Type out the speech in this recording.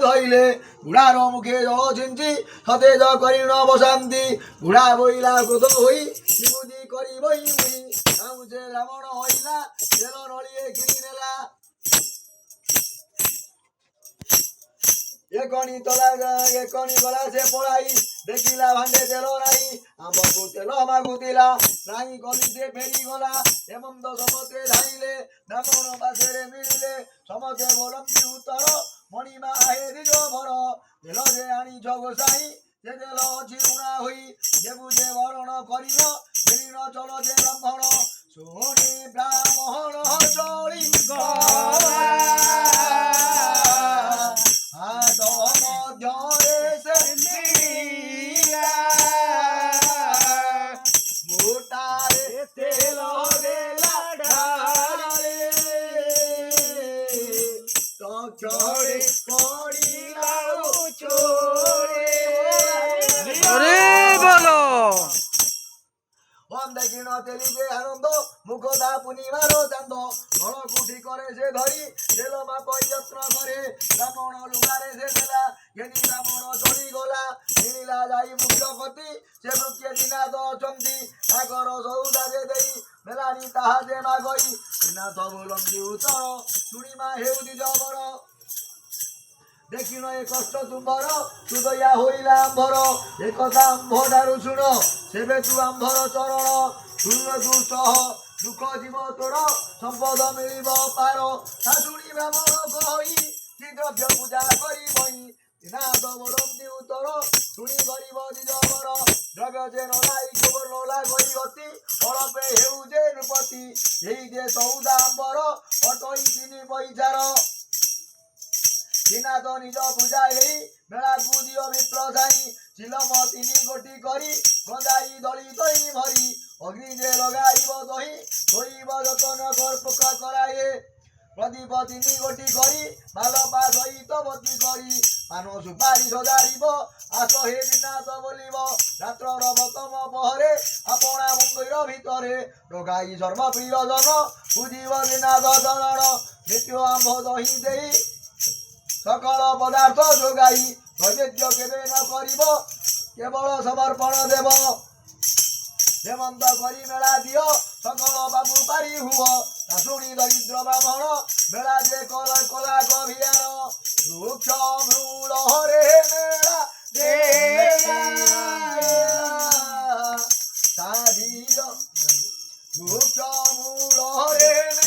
ଧଇଲେ ବୁଢ଼ାର ମୁଖେ ଜଳ ଛିଞ୍ଚି ସତେଜ କରି ନ ବସାନ୍ତି ବୁଢ଼ା ବୋଇଲା କ୍ରୋଧ ହୋଇ ବିଭୂତି କରି ବହି ମୁଇ ସେ ବ୍ରାହ୍ମଣ ହଇଲା ତେଲ ନଳିଏ କିଣି ନେଲା ଏକଣି ଗଲା ସେ ପଳାଇ ଦେଖିଲା ଭାଣ୍ଡେ ତେଲ ନାହିଁ ଆମ୍ବକୁ ତେଲ ମାଗୁଥିଲା ନାହିଁ କଲି ସେ ଫେରିଗଲା ହେମନ୍ତ ସମସ୍ତେ ଧାଇଲେ ବ୍ରାହ୍ମଣ ପାଖରେ ମିଳିଲେ ସମସ୍ତେ ବୋଲନ୍ତି ଉତ୍ତର ମଣିମା ହେ ଦିଜ ଭର ତେଲ ଯେ ଆଣିଛ ଗୋସାଇ ସେ ତେଲ ଅଛି ଉଣା ହୋଇ ଦେବୁ ଯେ ବରଣ କରିନ ଫେରିନ ଚଲ ଯେ ବ୍ରାହ୍ମଣ ଶୁଣି ବ୍ରାହ୍ମଣ ଚଳିଙ୍କ ହାତ ମଧ୍ୟରେ ସେ ମୋଟାରେ ତେଲ ଦେଲା ଢାଳେ ତଳେ ପଡ଼ିଲା ଚୋରେ ଦେଖିଣ ତେଲି ଯେ ଆନନ୍ଦ ମୁଖ ତା ପୂର୍ଣ୍ଣିମାର ଚାନ୍ଦ ଧଳ କୁଠି କରେ ସେ ଧରି ତେଲ ମାପ ଯତ୍ନ କରେ ବ୍ରାହ୍ମଣ ଲୁଗାରେ ସେ ଦେଲା ଘେନି ବ୍ରାହ୍ମଣ ଚଳିଗଲା ମିଳିଲା ଯାଇ ମୁଖ୍ୟ କତି ସେ ବୃକ୍ଷେ ଦିନାଥ ଅଛନ୍ତି ତାଙ୍କର ସଉଦା ଯେ ଦେଇ ବେଲାଣି ତାହା ଯେ ମାଗଇ ଦିନାଥ ବୋଲନ୍ତି ଉତ୍ତର ଶୁଣିମା ହେଉନି ଜବର ଦେଖିନ ଏ କଷ୍ଟ ତୁମ୍ଭର ସୁଦୟା ହୋଇଲା ଆମ୍ଭର ଏକଥା ଆମ୍ଭ ଠାରୁ ଶୁଣ ସେବେ ତୁ ଆମ୍ଭର ଚରଣ ଶୁଣୁ ସହ ଦୁଃଖ ଯିବ ତୋର ସମ୍ପଦ ମିଳିବ ପାର ତା ଶୁଣି ବ୍ରାହ୍ମଣ କହି କି ଦ୍ରବ୍ୟ ପୂଜା କରିବଇ ଦିନାଥ ବୋଲନ୍ତି ଉତ୍ତର ଶୁଣି ଗରିବ ଦିଜବର ଦ୍ରବ୍ୟ ଯେ ନলাই ଖବର ନଲା ଗଇ ଗତି ଅଳପେ ହେଉ ଯେ ନୃପତି ଏହି ଯେ ସଉଦା ଆମ୍ବର ଅଟଇ ତିନି ପଇସାର ଦିନାଥ ନିଜ ପୂଜା ହେଇ ବେଳାକୁ ଦିଅ ବିପ୍ର ସାଇ ଚିଲମ ତିନି ଗୋଟି କରି ଗଞ୍ଜାଇ ଦଳି ଦହି ଭରି ଅଗ୍ନି ଯେ ଲଗାଇବ ଦହି ଧୋଇବ ଯତନ ପକା କରାଏ ପ୍ରଦୀପ ତିନି ଗୋଟି କରି ମାଲପା ସହିତ ବତି କରି ପାନ ସୁପାରି ସଜାଡ଼ିବ ଆସ ହେ ଦିନାଥ ବୋଲିବ ରାତ୍ରର ପ୍ରଥମ ପହରେ ଆପଣା ମନ୍ଦିର ଭିତରେ ଲଗାଇ ସର୍ବପ୍ରିୟ ଜନ ପୂଜିବ ଦିନାଥ ଚରଣ ନିତ୍ୟ ଆମ୍ଭ ଦହି ଦେଇ ସକଳ ପଦାର୍ଥ ଯୋଗାଇ ନୈବେଦ୍ୟ କେବେ ନ କରିବ କେବଳ ସମର୍ପଣ ଦେବ ହେମନ୍ତ କରି ମେଳା ଦିଅ ସକଳ ବାବୁ ପାରି ହୁଅ ତା ଶୁଣି ଦରିଦ୍ର ବ୍ରାହ୍ମଣ ମେଳା ଯେ କଲା ଗଭିଆର ବୃକ୍ଷ ମୂଳରେ ମେଳା